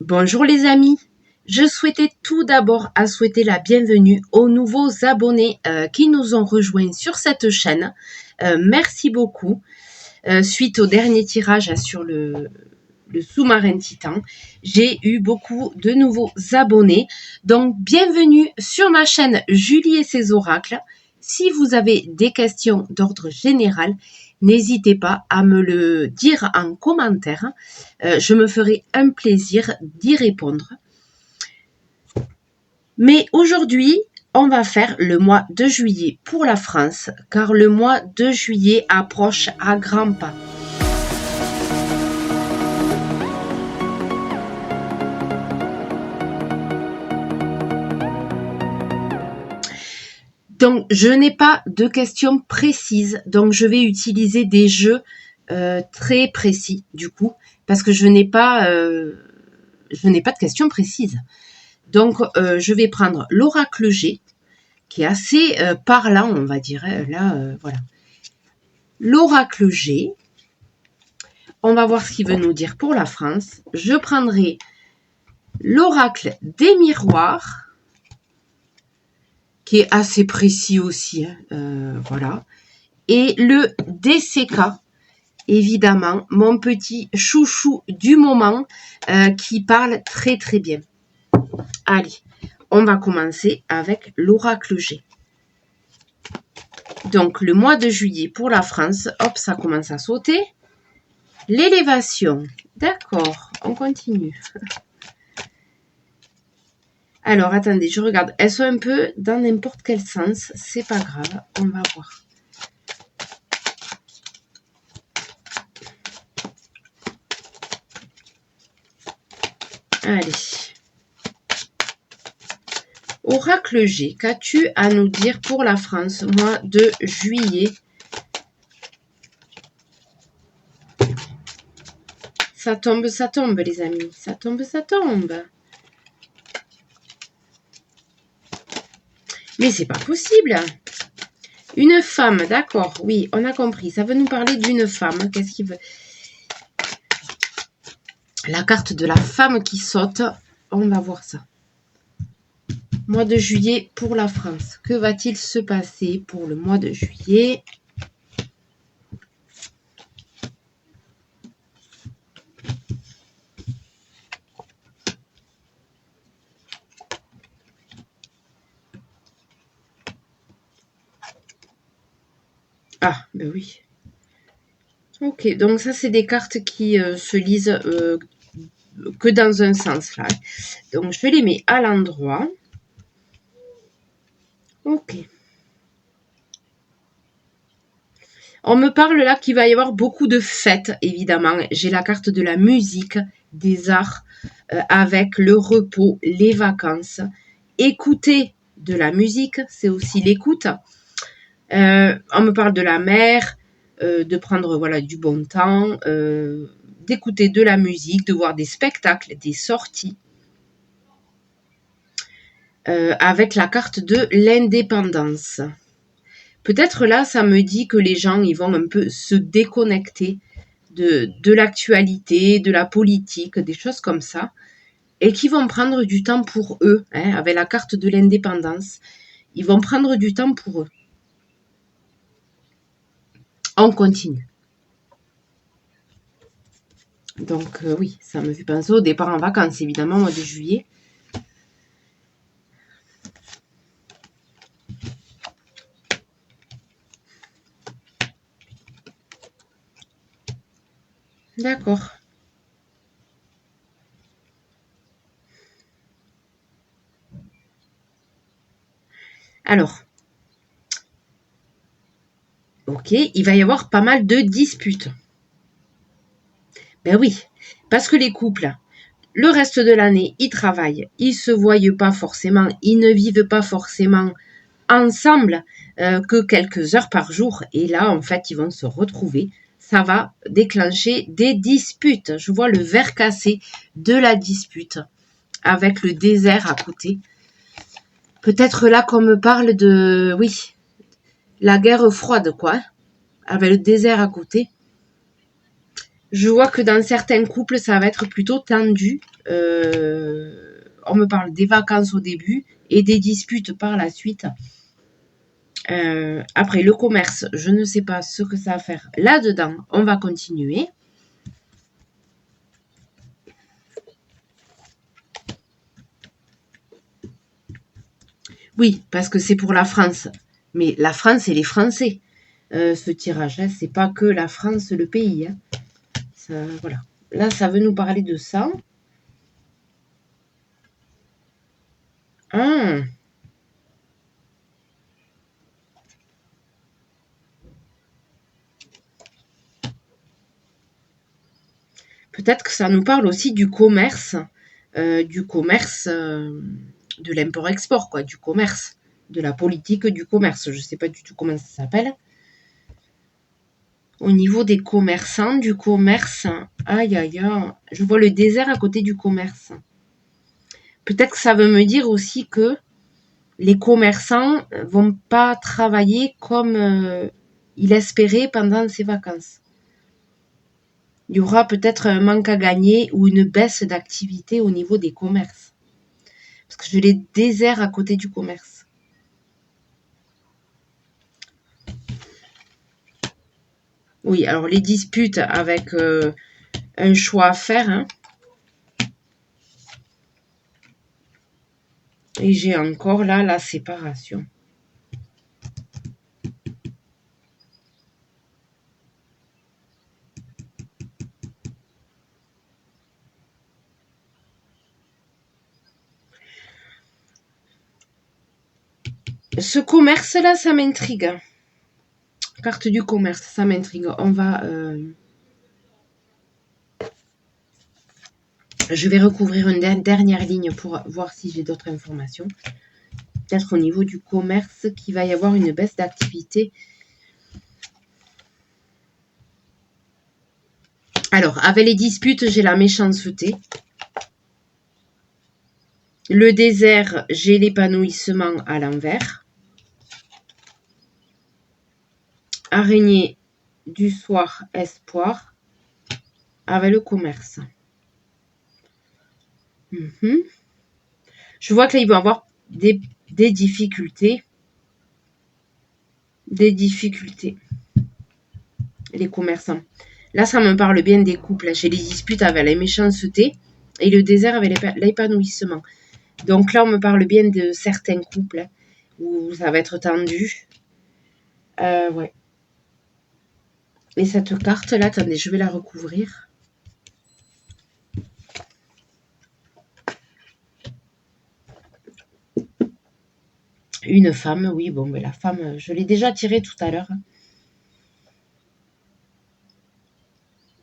Bonjour les amis, je souhaitais tout d'abord souhaiter la bienvenue aux nouveaux abonnés qui nous ont rejoints sur cette chaîne. Merci beaucoup. Suite au dernier tirage sur le sous-marin Titan, j'ai eu beaucoup de nouveaux abonnés. Donc bienvenue sur ma chaîne Julie et ses oracles. Si vous avez des questions d'ordre général, n'hésitez pas à me le dire en commentaire. Je me ferai un plaisir d'y répondre. Mais aujourd'hui, on va faire le mois de juillet pour la France, car le mois de juillet approche à grands pas. Donc, je n'ai pas de questions précises, donc je vais utiliser des jeux très précis, du coup, parce que je n'ai pas de questions précises. Donc, je vais prendre l'oracle G, qui est assez parlant, on va dire. Là, voilà. L'oracle G, on va voir ce qu'il veut nous dire pour la France. Je prendrai l'oracle des miroirs, qui est assez précis aussi, voilà. Et le DCK, évidemment, mon petit chouchou du moment, qui parle très très bien. Allez, on va commencer avec l'oracle G. Donc, le mois de juillet pour la France, hop, ça commence à sauter. L'élévation, d'accord, on continue. Alors, attendez, je regarde. Elles sont un peu dans n'importe quel sens. C'est pas grave, on va voir. Allez. Oracle G, qu'as-tu à nous dire pour la France, mois de juillet? Ça tombe, les amis. Ça tombe, ça tombe. Mais c'est pas possible. Une femme, d'accord. Oui, on a compris. Ça veut nous parler d'une femme. Qu'est-ce qu'il veut? La carte de la femme qui saute. On va voir ça. Mois de juillet pour la France. Que va-t-il se passer pour le mois de juillet? Ah, ben oui. Ok, donc ça, c'est des cartes qui se lisent que dans un sens, là. Donc, je les mets à l'endroit. Ok. On me parle là qu'il va y avoir beaucoup de fêtes, évidemment. J'ai la carte de la musique, des arts, avec le repos, les vacances. Écouter de la musique, c'est aussi l'écoute. On me parle de la mer, de prendre voilà, du bon temps, d'écouter de la musique, de voir des spectacles, des sorties. Avec la carte de l'indépendance. Peut-être là, ça me dit que les gens, ils vont un peu se déconnecter de l'actualité, de la politique, des choses comme ça, et qui vont prendre du temps pour eux, hein, avec la carte de l'indépendance. Ils vont prendre du temps pour eux. On continue. Donc oui, ça me fait penser au départ en vacances, évidemment, au mois de juillet. D'accord. Alors, ok, il va y avoir pas mal de disputes. Ben oui, parce que les couples, le reste de l'année, ils travaillent, ils se voient pas forcément, ils ne vivent pas forcément ensemble que quelques heures par jour. Et là, en fait, ils vont se retrouver. Ça va déclencher des disputes. Je vois le verre cassé de la dispute avec le désert à côté. Peut-être là qu'on me parle de, oui, la guerre froide, quoi, avec le désert à côté. Je vois que dans certains couples, ça va être plutôt tendu. On me parle des vacances au début et des disputes par la suite. Après, le commerce, je ne sais pas ce que ça va faire là-dedans. On va continuer. Oui, parce que c'est pour la France. Mais la France et les Français. Ce tirage, hein, c'est pas que la France, le pays. Hein. Ça, voilà. Là, ça veut nous parler de ça. Ah. Peut-être que ça nous parle aussi du commerce, de l'import-export, quoi, du commerce, de la politique du commerce. Je ne sais pas du tout comment ça s'appelle. Au niveau des commerçants, du commerce, aïe aïe aïe, je vois le désert à côté du commerce. Peut-être que ça veut me dire aussi que les commerçants vont pas travailler comme ils espéraient pendant ces vacances. Il y aura peut-être un manque à gagner ou une baisse d'activité au niveau des commerces. Parce que je les désert à côté du commerce. Oui, alors les disputes avec un choix à faire. Hein. Et j'ai encore là la séparation. Ce commerce-là, ça m'intrigue. Carte du commerce, ça m'intrigue. On va... Je vais recouvrir une dernière ligne pour voir si j'ai d'autres informations. Peut-être au niveau du commerce qu'il va y avoir une baisse d'activité. Alors, avec les disputes, j'ai la méchanceté. Le désert, j'ai l'épanouissement à l'envers. Araignée du soir, espoir. Avec le commerce. Je vois que là, il va y avoir des difficultés. Des difficultés. Les commerçants. Là, ça me parle bien des couples. J'ai les disputes avec la méchanceté et le désert avec l'épanouissement. Donc là, on me parle bien de certains couples où ça va être tendu. Ouais. Et cette carte-là, attendez, je vais la recouvrir. Une femme, oui, bon, mais la femme, je l'ai déjà tirée tout à l'heure.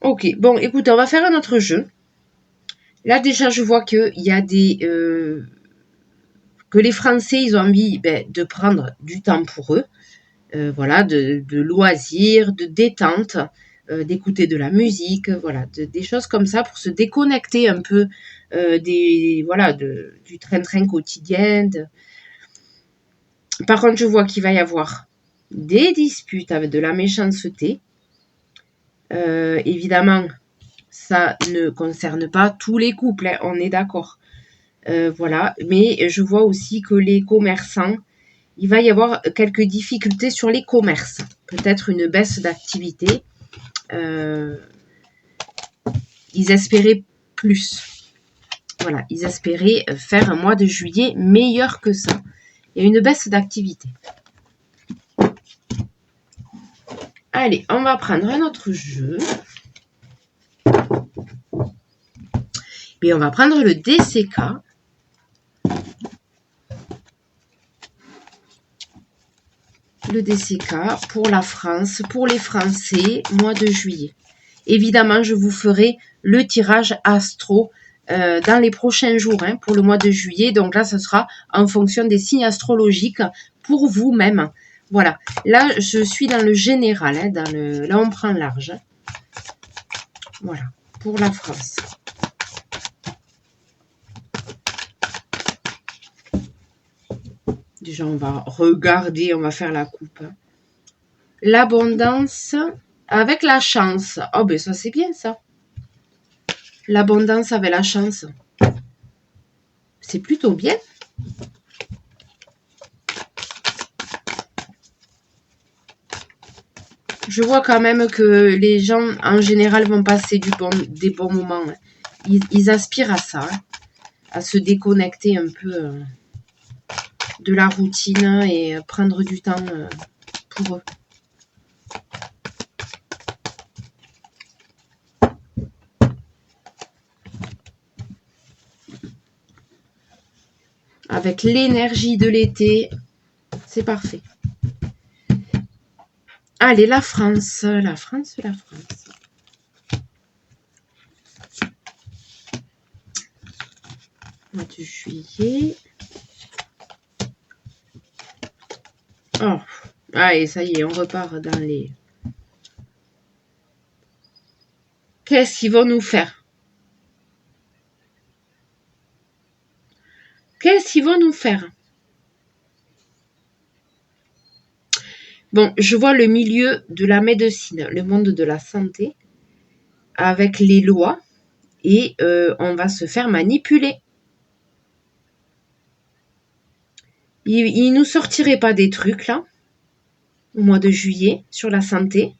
Ok, bon, écoutez, on va faire un autre jeu. Là, déjà, je vois qu'il y a des... que les Français, ils ont envie de prendre du temps pour eux. Voilà, de loisirs, de détente, d'écouter de la musique, voilà, des choses comme ça pour se déconnecter un peu du train-train quotidien. Par contre, je vois qu'il va y avoir des disputes avec de la méchanceté. Évidemment, ça ne concerne pas tous les couples, hein, on est d'accord. Voilà, mais je vois aussi que les commerçants, il va y avoir quelques difficultés sur les commerces. Peut-être une baisse d'activité. Ils espéraient plus. Voilà, ils espéraient faire un mois de juillet meilleur que ça. Il y a une baisse d'activité. Allez, on va prendre un autre jeu. Et on va prendre le DCK. Le DCK pour la France, pour les Français, mois de juillet. Évidemment, je vous ferai le tirage astro dans les prochains jours pour le mois de juillet. Donc là, ce sera en fonction des signes astrologiques pour vous-même. Voilà. Là, je suis dans le général. Là, on prend large. Voilà. Pour la France. Déjà, on va regarder, on va faire la coupe. L'abondance avec la chance. Oh, ben ça, c'est bien, ça. L'abondance avec la chance. C'est plutôt bien. Je vois quand même que les gens, en général, vont passer des bons moments. Ils aspirent à ça, hein, à se déconnecter un peu de la routine et prendre du temps pour eux. Avec l'énergie de l'été, c'est parfait. Allez, la France, la France, la France. Mois de juillet. Oh, allez, ça y est, on repart dans les... Qu'est-ce qu'ils vont nous faire? Qu'est-ce qu'ils vont nous faire? Bon, je vois le milieu de la médecine, le monde de la santé, avec les lois, et on va se faire manipuler. Il nous sortirait pas des trucs, là, au mois de juillet, sur la santé.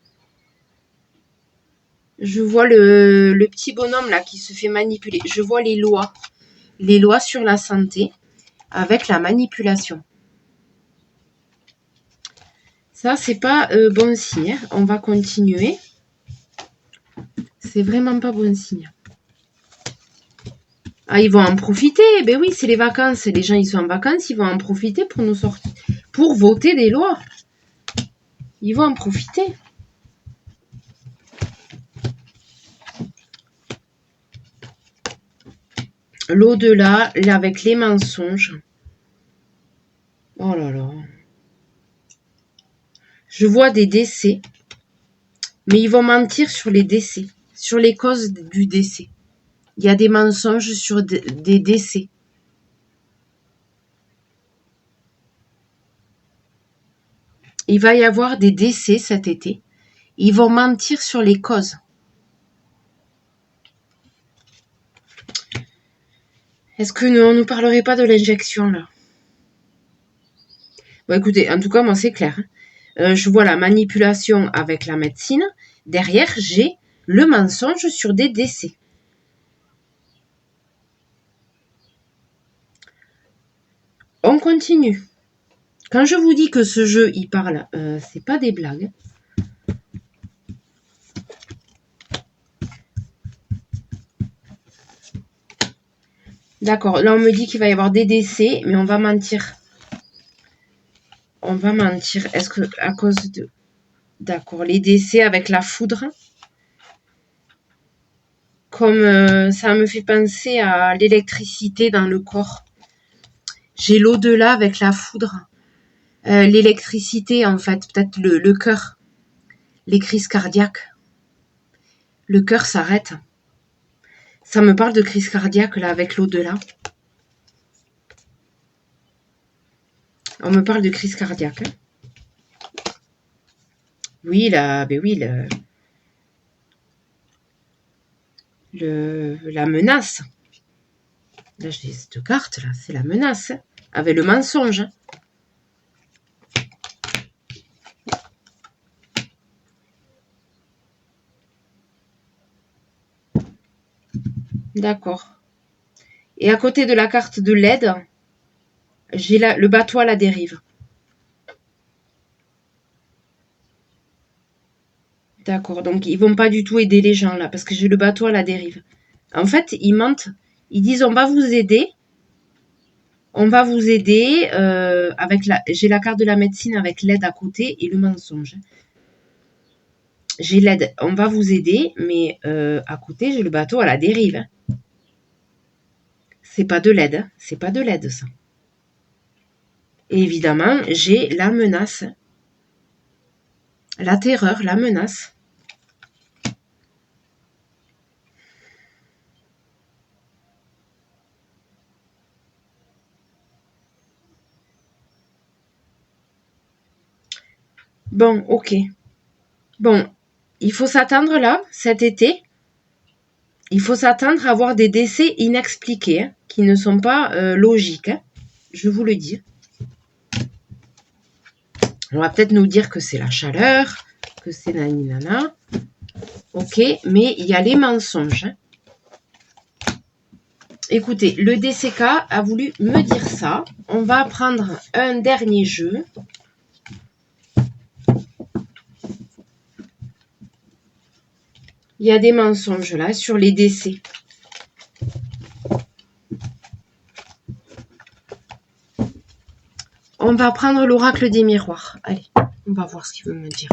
Je vois le petit bonhomme, là, qui se fait manipuler. Je vois les lois sur la santé, avec la manipulation. Ça, c'est pas bon signe. On va continuer. C'est vraiment pas bon signe. Ah, ils vont en profiter. Ben oui, c'est les vacances. Les gens, ils sont en vacances. Ils vont en profiter pour nous sortir, pour voter des lois. Ils vont en profiter. L'au-delà, là, avec les mensonges. Oh là là. Je vois des décès. Mais ils vont mentir sur les décès. Sur les causes du décès. Il y a des mensonges sur des décès. Il va y avoir des décès cet été. Ils vont mentir sur les causes. Est-ce que on ne nous parlerait pas de l'injection, là? Bon, écoutez, en tout cas, moi, c'est clair. Je vois la manipulation avec la médecine. Derrière, j'ai le mensonge sur des décès. On continue. Quand je vous dis que ce jeu, il parle, c'est pas des blagues. D'accord, là on me dit qu'il va y avoir des décès, mais on va mentir. On va mentir. Est-ce que à cause de... D'accord, les décès avec la foudre. Comme ça me fait penser à l'électricité dans le corps. J'ai l'au-delà avec la foudre. L'électricité, en fait, peut-être le cœur. Les crises cardiaques. Le cœur s'arrête. Ça me parle de crise cardiaque, là, avec l'au-delà. On me parle de crise cardiaque. Hein. Oui, là, ben oui, la menace. Là, j'ai cette carte, là, c'est la menace. Hein, avec le mensonge. D'accord. Et à côté de la carte de l'aide, j'ai le bateau à la dérive. D'accord, donc ils vont pas du tout aider les gens là, parce que j'ai le bateau à la dérive. En fait, ils mentent, ils disent on va vous aider, avec j'ai la carte de la médecine avec l'aide à côté et le mensonge. J'ai l'aide, on va vous aider, mais à côté j'ai le bateau à la dérive. C'est pas de l'aide, c'est pas de l'aide ça. Et évidemment, j'ai la menace, la terreur, la menace. Bon, ok. Bon, il faut s'attendre là, cet été, il faut s'attendre à avoir des décès inexpliqués, hein, qui ne sont pas logiques, hein, je vous le dis. On va peut-être nous dire que c'est la chaleur, que c'est nani nana. Ok, mais il y a les mensonges. Hein. Écoutez, le DCK a voulu me dire ça. On va prendre un dernier jeu. Il y a des mensonges là sur les décès. On va prendre l'oracle des miroirs. Allez, on va voir ce qu'il veut me dire.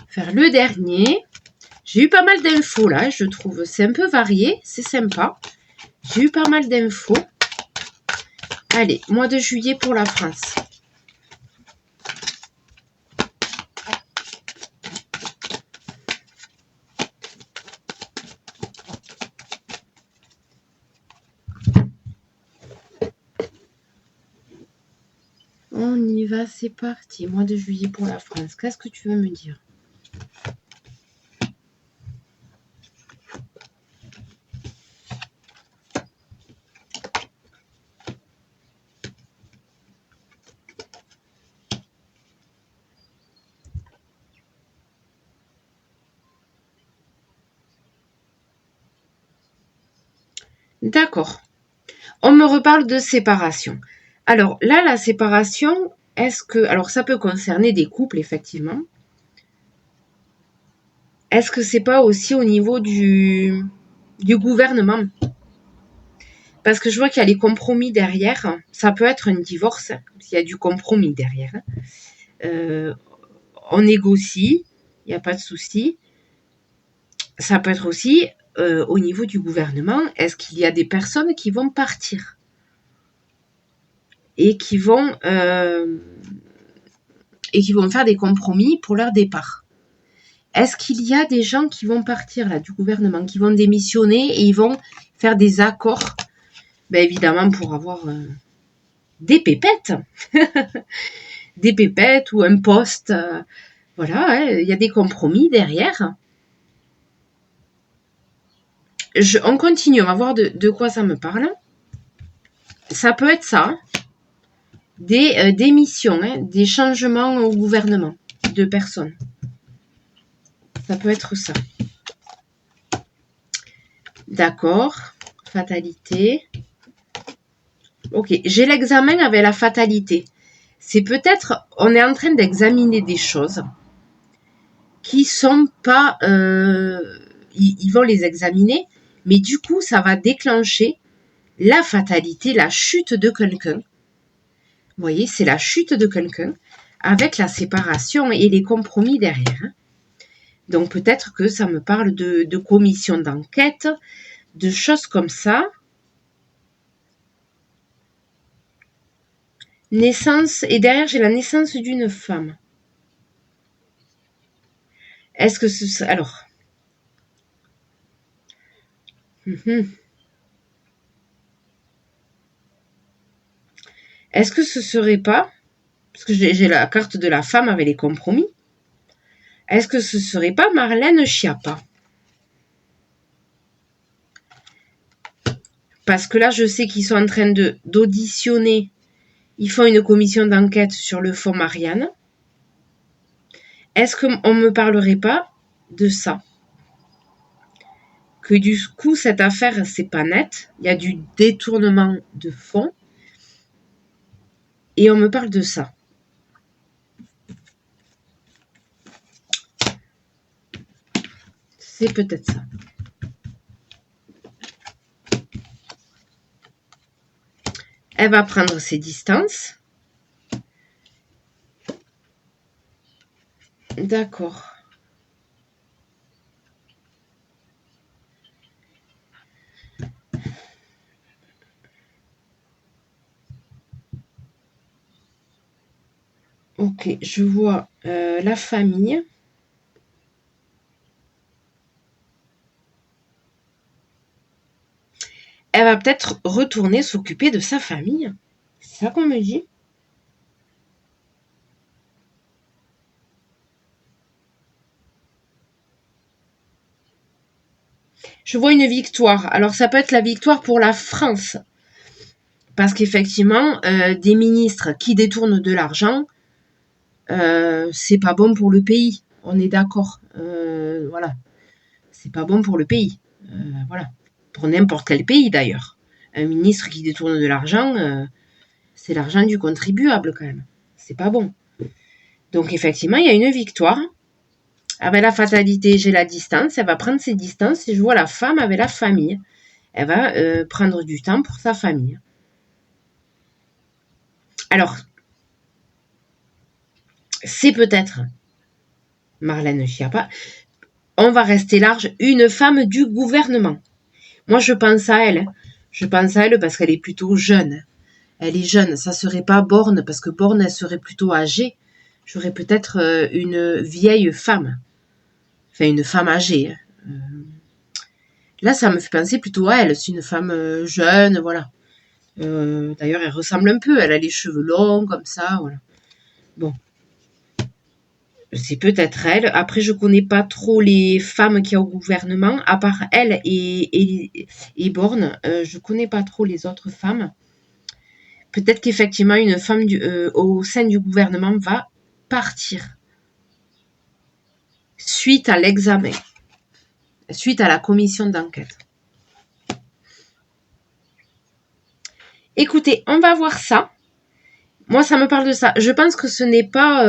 Faire le dernier. J'ai eu pas mal d'infos là, je trouve. C'est un peu varié, c'est sympa. J'ai eu pas mal d'infos. Allez, mois de juillet pour la France. On y va, c'est parti. Mois de juillet pour la France. Qu'est-ce que tu veux me dire? D'accord. On me reparle de séparation. Alors là, la séparation, est-ce que... Alors ça peut concerner des couples, effectivement. Est-ce que c'est pas aussi au niveau du gouvernement? Parce que je vois qu'il y a les compromis derrière. Ça peut être un divorce, s'il y a du compromis derrière. On négocie, il n'y a pas de souci. Ça peut être aussi au niveau du gouvernement. Est-ce qu'il y a des personnes qui vont partir et qui vont faire des compromis pour leur départ? Est-ce qu'il y a des gens qui vont partir là du gouvernement, qui vont démissionner et ils vont faire des accords, ben évidemment pour avoir des pépettes, des pépettes ou un poste, voilà, hein, il y a des compromis derrière. On continue, on va voir de quoi ça me parle. Ça peut être ça, des démissions, hein, des changements au gouvernement de personnes. Ça peut être ça. D'accord, fatalité. Ok, j'ai l'examen avec la fatalité. C'est peut-être, on est en train d'examiner des choses qui sont pas, ils vont les examiner, mais du coup, ça va déclencher la fatalité, la chute de quelqu'un. Vous voyez, c'est la chute de quelqu'un avec la séparation et les compromis derrière. Donc peut-être que ça me parle de commission d'enquête, de choses comme ça. Naissance, et derrière j'ai la naissance d'une femme. Est-ce que ce serait... Alors... Est-ce que ce serait pas... Parce que j'ai la carte de la femme avec les compromis. Est-ce que ce serait pas Marlène Schiappa? Parce que là, je sais qu'ils sont en train d'auditionner. Ils font une commission d'enquête sur le fonds Marianne. Est-ce qu'on ne me parlerait pas de ça? Que du coup, cette affaire, c'est pas net. Il y a du détournement de fonds. Et on me parle de ça. C'est peut-être ça. Elle va prendre ses distances. D'accord. Ok, je vois la famille. va peut-être retourner s'occuper de sa famille. C'est ça qu'on me dit. Je vois une victoire. Alors ça peut être la victoire pour la France. Parce qu'effectivement, des ministres qui détournent de l'argent, c'est pas bon pour le pays. On est d'accord. Voilà. C'est pas bon pour le pays. Voilà. Pour n'importe quel pays d'ailleurs. Un ministre qui détourne de l'argent, c'est l'argent du contribuable quand même. C'est pas bon. Donc effectivement, il y a une victoire. Avec la fatalité, j'ai la distance. Elle va prendre ses distances et je vois la femme avec la famille. Elle va prendre du temps pour sa famille. Alors, c'est peut-être Marlène Schiappa. On va rester large. Une femme du gouvernement. Moi, je pense à elle. Je pense à elle parce qu'elle est plutôt jeune. Elle est jeune. Ça serait pas Borne parce que Borne, elle serait plutôt âgée. J'aurais peut-être une vieille femme. Enfin, une femme âgée. Là, ça me fait penser plutôt à elle. C'est une femme jeune, voilà. D'ailleurs, elle ressemble un peu. Elle a les cheveux longs, comme ça, voilà. Bon. C'est peut-être elle. Après, je connais pas trop les femmes qu'il y a au gouvernement. À part elle et Borne, je connais pas trop les autres femmes. Peut-être qu'effectivement, une femme au sein du gouvernement va partir. Suite à l'examen. Suite à la commission d'enquête. Écoutez, on va voir ça. Moi, ça me parle de ça. Je pense que ce n'est pas...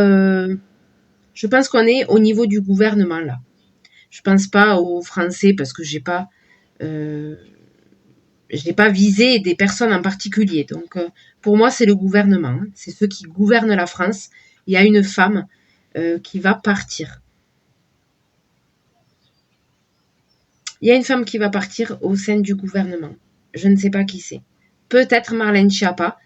je pense qu'on est au niveau du gouvernement, là. Je pense pas aux Français, parce que je n'ai pas visé des personnes en particulier. Donc, pour moi, c'est le gouvernement. C'est ceux qui gouvernent la France. Il y a une femme qui va partir. Il y a une femme qui va partir au sein du gouvernement. Je ne sais pas qui c'est. Peut-être Marlène Schiappa.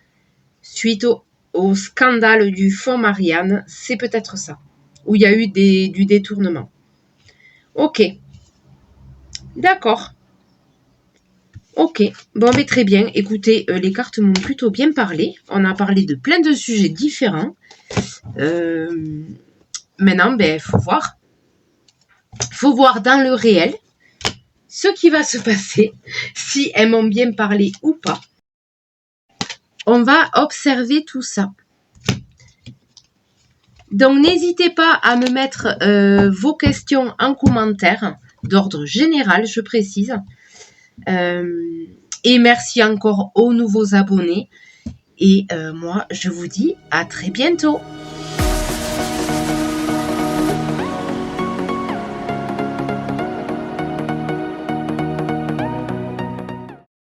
Suite au scandale du fonds Marianne, c'est peut-être ça. Où il y a eu du détournement. Ok. D'accord. Ok. Bon, mais très bien. Écoutez, les cartes m'ont plutôt bien parlé. On a parlé de plein de sujets différents. Maintenant, faut voir. Faut voir dans le réel ce qui va se passer, si elles m'ont bien parlé ou pas. On va observer tout ça. Donc, n'hésitez pas à me mettre vos questions en commentaire, d'ordre général, je précise. Et merci encore aux nouveaux abonnés. Et moi, je vous dis à très bientôt.